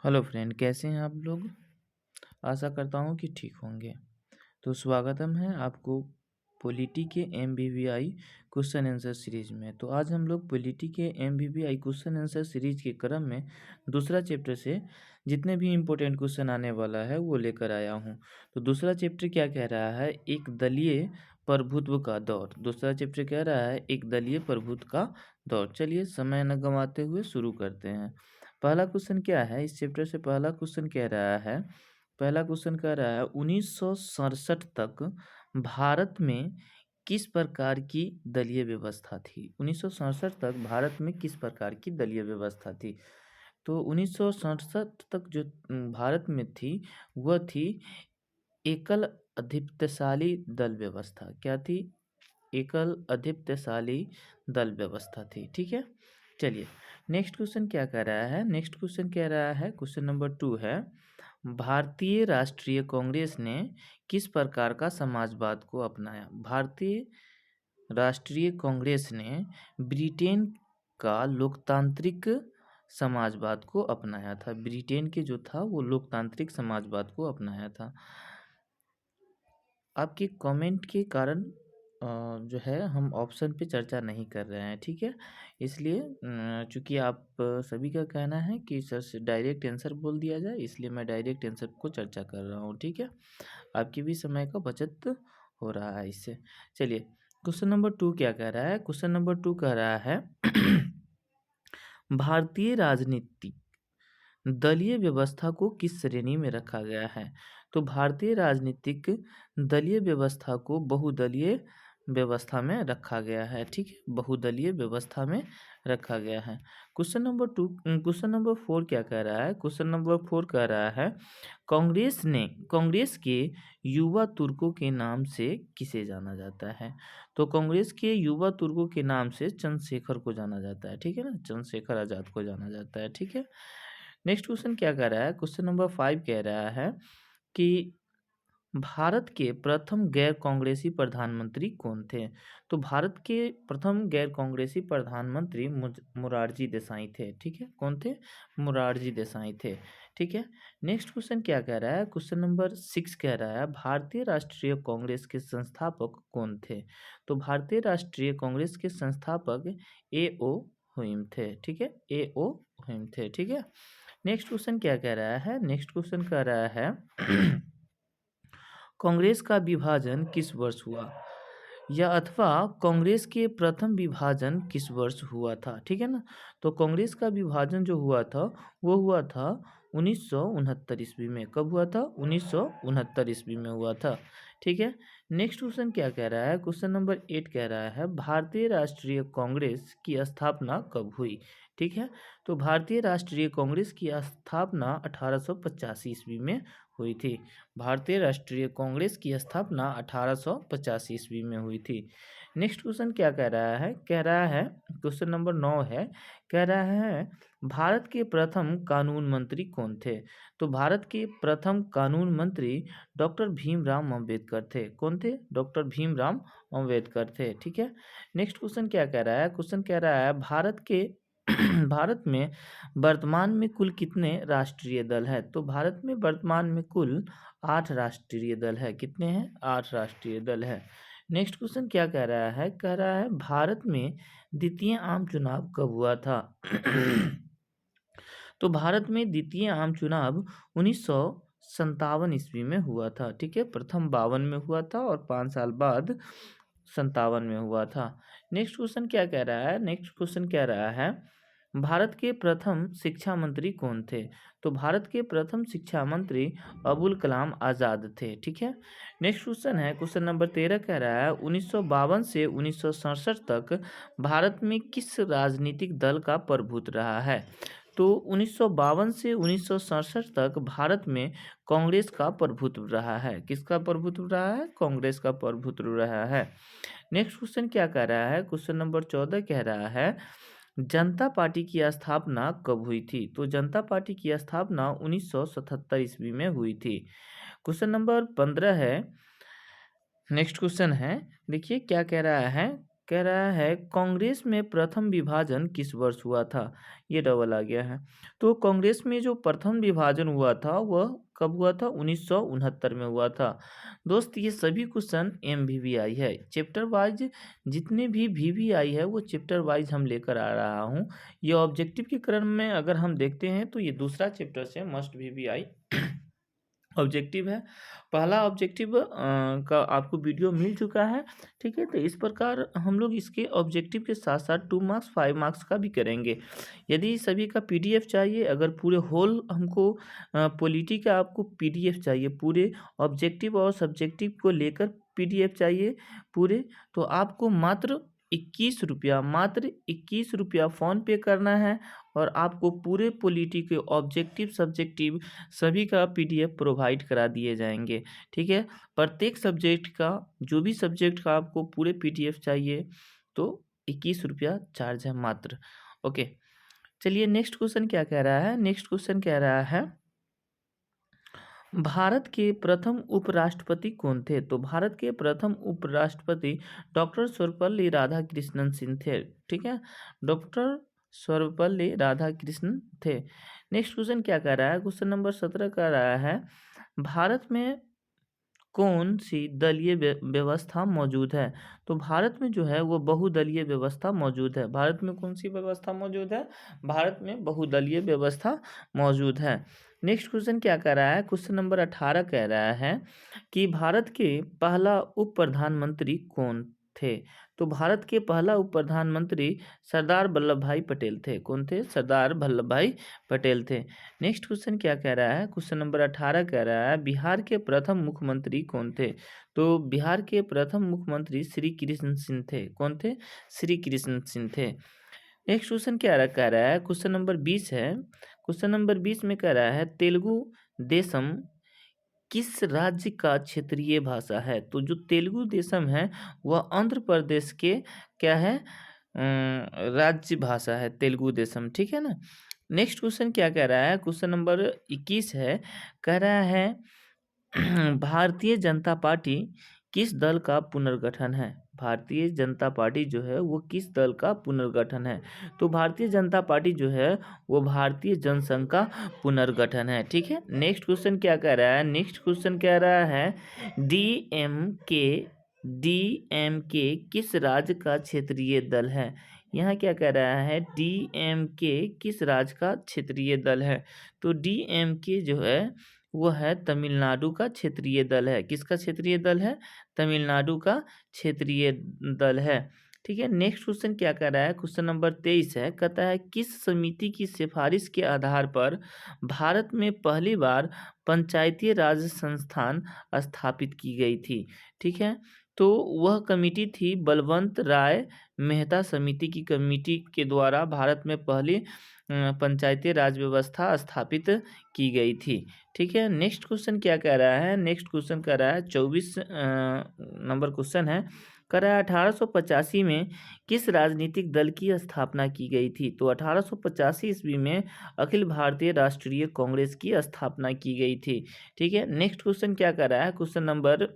Hello friend, कैसे हैं आप लोग। आशा करता हूँ कि ठीक होंगे। तो स्वागतम है आपको पॉलिटी के MBBI क्वेश्चन आंसर सीरीज में। तो आज हम लोग पॉलिटी के MBBI क्वेश्चन आंसर सीरीज के क्रम में दूसरा चैप्टर से जितने भी इम्पोर्टेंट क्वेश्चन आने वाला है वो लेकर आया हूँ। तो दूसरा चैप्टर क्या कह रहा है, एक दलीय प्रभुत्व का दौर। दूसरा चैप्टर कह रहा है एक दलीय प्रभुत्व का दौर। चलिए समय न गंवाते हुए शुरू करते हैं। पहला क्वेश्चन क्या है इस चैप्टर से, पहला क्वेश्चन कह रहा है, पहला क्वेश्चन कह रहा है 1967 तक भारत में किस प्रकार की दलीय व्यवस्था थी। 1967 तक भारत में किस प्रकार की दलीय व्यवस्था थी। तो 1967 तक जो भारत में थी वह थी एकल अधिपत्यशाली दल व्यवस्था। क्या थी? एकल अधिपत्यशाली दल व्यवस्था थी। ठीक है, चलिए नेक्स्ट क्वेश्चन क्या कह रहा है। नेक्स्ट क्वेश्चन कह रहा है, क्वेश्चन नंबर 2 है, भारतीय राष्ट्रीय कांग्रेस ने किस प्रकार का समाजवाद को अपनाया। भारतीय राष्ट्रीय कांग्रेस ने ब्रिटेन का लोकतांत्रिक समाजवाद को अपनाया था। ब्रिटेन के जो था वो लोकतांत्रिक समाजवाद को अपनाया था। आपके कमेंट के कारण जो है हम ऑप्शन पे चर्चा नहीं कर रहे हैं, ठीक है। इसलिए चूंकि आप सभी का कहना है कि सर से डायरेक्ट आंसर बोल दिया जाए, इसलिए मैं डायरेक्ट आंसर को चर्चा कर रहा हूँ, ठीक है। आपकी भी समय का बचत हो रहा है इससे। चलिए क्वेश्चन नंबर 2 क्या कह रहा है। क्वेश्चन नंबर 2 कह रहा है भारतीय राजनीति दलीय व्यवस्था को किस श्रेणी में रखा गया है। तो भारतीय राजनीतिक दलीय व्यवस्था को बहुदलीय व्यवस्था में रखा गया है, ठीक है, बहुदलीय व्यवस्था में रखा गया है। क्वेश्चन नंबर 2, क्वेश्चन नंबर 4 क्या कह रहा है। क्वेश्चन नंबर 4 कह रहा है कांग्रेस के युवा तुर्कों के नाम से किसे जाना जाता है। तो कांग्रेस के युवा तुर्कों के नाम से चंद्रशेखर को जाना जाता है, ठीक है ना, चंद्रशेखर आजाद को जाना जाता है, ठीक है। नेक्स्ट क्वेश्चन क्या कह रहा है। क्वेश्चन नंबर 5 कह रहा है कि भारत के प्रथम गैर कांग्रेसी प्रधानमंत्री कौन थे। तो भारत के प्रथम गैर कांग्रेसी प्रधानमंत्री मोरारजी देसाई थे, ठीक है। कौन थे? मोरारजी देसाई थे, ठीक है। नेक्स्ट क्वेश्चन क्या कह रहा है। क्वेश्चन नंबर 6 कह रहा है भारतीय राष्ट्रीय कांग्रेस के संस्थापक कौन थे। तो भारतीय राष्ट्रीय कांग्रेस के संस्थापक A.O. हुइम थे, ठीक है, A.O. हुइम थे, ठीक है। नेक्स्ट क्वेश्चन क्या कह रहा है। नेक्स्ट क्वेश्चन कह रहा है कांग्रेस का विभाजन किस वर्ष हुआ, या अथवा कांग्रेस के प्रथम विभाजन किस वर्ष हुआ था, ठीक है ना। तो कांग्रेस का विभाजन जो हुआ था वो हुआ था 1969 ईस्वी में। कब हुआ था? 1969 ईस्वी में हुआ था, ठीक है। नेक्स्ट क्वेश्चन क्या कह रहा है। क्वेश्चन नंबर 8 कह रहा है भारतीय राष्ट्रीय कांग्रेस की स्थापना कब हुई, ठीक है। तो भारतीय राष्ट्रीय कांग्रेस की स्थापना 1885 ईस्वी में हुई थी। भारतीय राष्ट्रीय कांग्रेस की स्थापना 1885 ईस्वी में हुई थी। नेक्स्ट क्वेश्चन क्या कह रहा है। कह रहा है क्वेश्चन नंबर 9 है, कह रहा है भारत के प्रथम कानून मंत्री कौन थे। तो भारत के प्रथम कानून मंत्री डॉक्टर भीमराव अम्बेडकर थे। कौन थे? डॉक्टर भीमराव अम्बेडकर थे, ठीक है। नेक्स्ट क्वेश्चन क्या कह रहा है। क्वेश्चन कह रहा है भारत में वर्तमान में कुल कितने राष्ट्रीय दल है। तो भारत में वर्तमान में कुल 8 राष्ट्रीय दल है। कितने हैं? 8 राष्ट्रीय दल है। नेक्स्ट क्वेश्चन क्या कह रहा है। कह रहा है भारत में द्वितीय आम चुनाव कब हुआ था। तो भारत में द्वितीय आम चुनाव 1957 ईस्वी में हुआ था, ठीक है। प्रथम 52 में हुआ था और 5 साल बाद 57 में हुआ था। नेक्स्ट क्वेश्चन क्या कह रहा है। नेक्स्ट क्वेश्चन कह रहा है भारत के प्रथम शिक्षा मंत्री कौन थे। तो भारत के प्रथम शिक्षा मंत्री अबुल कलाम आज़ाद थे, ठीक है। नेक्स्ट क्वेश्चन है, क्वेश्चन नंबर 13 कह रहा है 1952 से 1967 तक भारत में किस राजनीतिक दल का प्रभुत्व रहा है। तो 1952 से 1967 तक भारत में कांग्रेस का प्रभुत्व रहा है। किसका प्रभुत्व रहा है? कांग्रेस का प्रभुत्व रहा है। नेक्स्ट क्वेश्चन क्या कह रहा है। क्वेश्चन नंबर 14 कह रहा है जनता पार्टी की स्थापना कब हुई थी। तो जनता पार्टी की स्थापना 1977 ईस्वी में हुई थी। क्वेश्चन नंबर 15 है, नेक्स्ट क्वेश्चन है, देखिए क्या कह रहा है। कह रहा है कांग्रेस में प्रथम विभाजन किस वर्ष हुआ था। ये डबल आ गया है। तो कांग्रेस में जो प्रथम विभाजन हुआ था वह कब हुआ था, 1969 में हुआ था। दोस्त ये सभी क्वेश्चन MVVI है, चैप्टर वाइज जितने भी VVI है वो चैप्टर वाइज हम लेकर आ रहा हूँ। ये ऑब्जेक्टिव के क्रम में अगर हम देखते हैं तो ये दूसरा चैप्टर से मस्ट VVI ऑब्जेक्टिव है। पहला ऑब्जेक्टिव का आपको वीडियो मिल चुका है, ठीक है। तो इस प्रकार हम लोग इसके ऑब्जेक्टिव के साथ साथ 2 मार्क्स 5 मार्क्स का भी करेंगे। यदि सभी का PDF चाहिए, अगर पूरे होल हमको पॉलिटी का आपको PDF चाहिए, पूरे ऑब्जेक्टिव और सब्जेक्टिव को लेकर PDF चाहिए पूरे, तो आपको मात्र 21 रुपया फ़ोन पे करना है और आपको पूरे पॉलिटी के ऑब्जेक्टिव सब्जेक्टिव सभी का PDF प्रोवाइड करा दिए जाएंगे, ठीक है। प्रत्येक सब्जेक्ट का, जो भी सब्जेक्ट का आपको पूरे PDF चाहिए तो 21 रुपया चार्ज है मात्र। ओके, चलिए नेक्स्ट क्वेश्चन क्या कह रहा है। नेक्स्ट क्वेश्चन कह रहा है भारत के प्रथम उपराष्ट्रपति कौन थे। तो भारत के प्रथम उपराष्ट्रपति डॉक्टर सर्वपल्ली राधाकृष्णन सिंह थे, ठीक है। डॉक्टर सर्वपल्ली राधाकृष्णन थे। नेक्स्ट क्वेश्चन क्या कह रहा है, क्वेश्चन नंबर 17 कह रहा है भारत में कौन सी दलीय व्यवस्था मौजूद है। तो भारत में जो है वो बहुदलीय व्यवस्था मौजूद है। भारत में कौन सी व्यवस्था मौजूद है, भारत में बहुदलीय व्यवस्था मौजूद है। नेक्स्ट क्वेश्चन क्या कह रहा है, क्वेश्चन नंबर 18 कह रहा है कि भारत के पहला उप प्रधानमंत्री कौन थे। तो भारत के पहला उप प्रधानमंत्री सरदार वल्लभ भाई पटेल थे। कौन थे, सरदार वल्लभ भाई पटेल थे। नेक्स्ट क्वेश्चन क्या कह रहा है, क्वेश्चन नंबर 18 कह रहा है बिहार के प्रथम मुख्यमंत्री कौन थे। तो बिहार के प्रथम मुख्यमंत्री श्री कृष्ण सिंह थे। कौन थे, श्री कृष्ण सिंह थे। नेक्स्ट क्वेश्चन क्या कह रहा है, क्वेश्चन नंबर 20 है। क्वेश्चन नंबर 20 में कह रहा है तेलुगु देशम किस राज्य का क्षेत्रीय भाषा है। तो जो तेलुगु देशम है वह आंध्र प्रदेश के क्या है, राज्य भाषा है तेलुगु देशम, ठीक है ना। नेक्स्ट क्वेश्चन क्या कह रहा है, क्वेश्चन नंबर 21 है। कह रहा है भारतीय जनता पार्टी किस दल का पुनर्गठन है। भारतीय जनता पार्टी जो है वो किस दल का पुनर्गठन है। तो भारतीय जनता पार्टी जो है वो भारतीय जनसंघ का पुनर्गठन है, ठीक है। नेक्स्ट क्वेश्चन क्या कह रहा है, नेक्स्ट क्वेश्चन कह रहा है डीएमके किस राज्य का क्षेत्रीय दल है। यहाँ क्या कह रहा है, डीएमके किस राज्य का क्षेत्रीय दल है। तो डीएमके जो है वो है तमिलनाडु का क्षेत्रीय दल है। किसका क्षेत्रीय दल है, तमिलनाडु का क्षेत्रीय दल है, ठीक है। नेक्स्ट क्वेश्चन क्या कर रहा है, क्वेश्चन नंबर 23 है। कहता है किस समिति की सिफारिश के आधार पर भारत में पहली बार पंचायती राज संस्थान स्थापित की गई थी, ठीक है। तो वह कमेटी थी बलवंत राय मेहता समिति की कमेटी के द्वारा भारत में पहली पंचायती राज व्यवस्था स्थापित की गई थी, ठीक है। नेक्स्ट क्वेश्चन क्या कह रहा है, नेक्स्ट क्वेश्चन कह रहा है 24 नंबर क्वेश्चन है। कह रहा है 1885 में किस राजनीतिक दल की स्थापना की गई थी। तो 1885 ईस्वी में अखिल भारतीय राष्ट्रीय कांग्रेस की स्थापना की गई थी, ठीक है। नेक्स्ट क्वेश्चन क्या कह रहा है, क्वेश्चन नंबर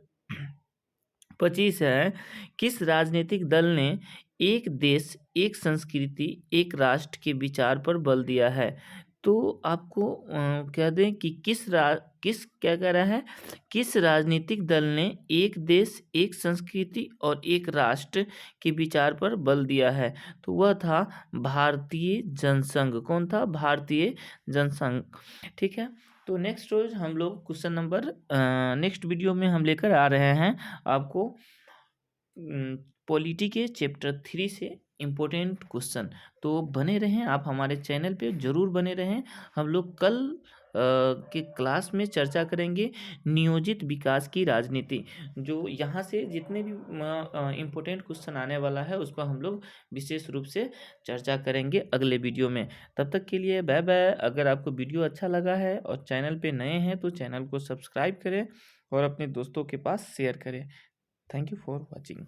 25 है। किस राजनीतिक दल ने एक देश एक संस्कृति एक राष्ट्र के विचार पर बल दिया है। तो आपको कह दें कि किस क्या कह रहा है, किस राजनीतिक दल ने एक देश एक संस्कृति और एक राष्ट्र के विचार पर बल दिया है। तो वह था भारतीय जनसंघ। कौन था, भारतीय जनसंघ, ठीक है। तो नेक्स्ट रोज हम लोग क्वेश्चन नंबर नेक्स्ट वीडियो में हम लेकर आ रहे हैं आपको पॉलिटी के चैप्टर 3 से इम्पोर्टेंट क्वेश्चन। तो बने रहें आप हमारे चैनल पे, ज़रूर बने रहें। हम लोग कल के क्लास में चर्चा करेंगे नियोजित विकास की राजनीति। जो यहाँ से जितने भी इम्पोर्टेंट क्वेश्चन आने वाला है उस पर हम लोग विशेष रूप से चर्चा करेंगे अगले वीडियो में। तब तक के लिए बाय बाय। अगर आपको वीडियो अच्छा लगा है और चैनल पे नए हैं तो चैनल को सब्सक्राइब करें और अपने दोस्तों के पास शेयर करें। Thank you for watching.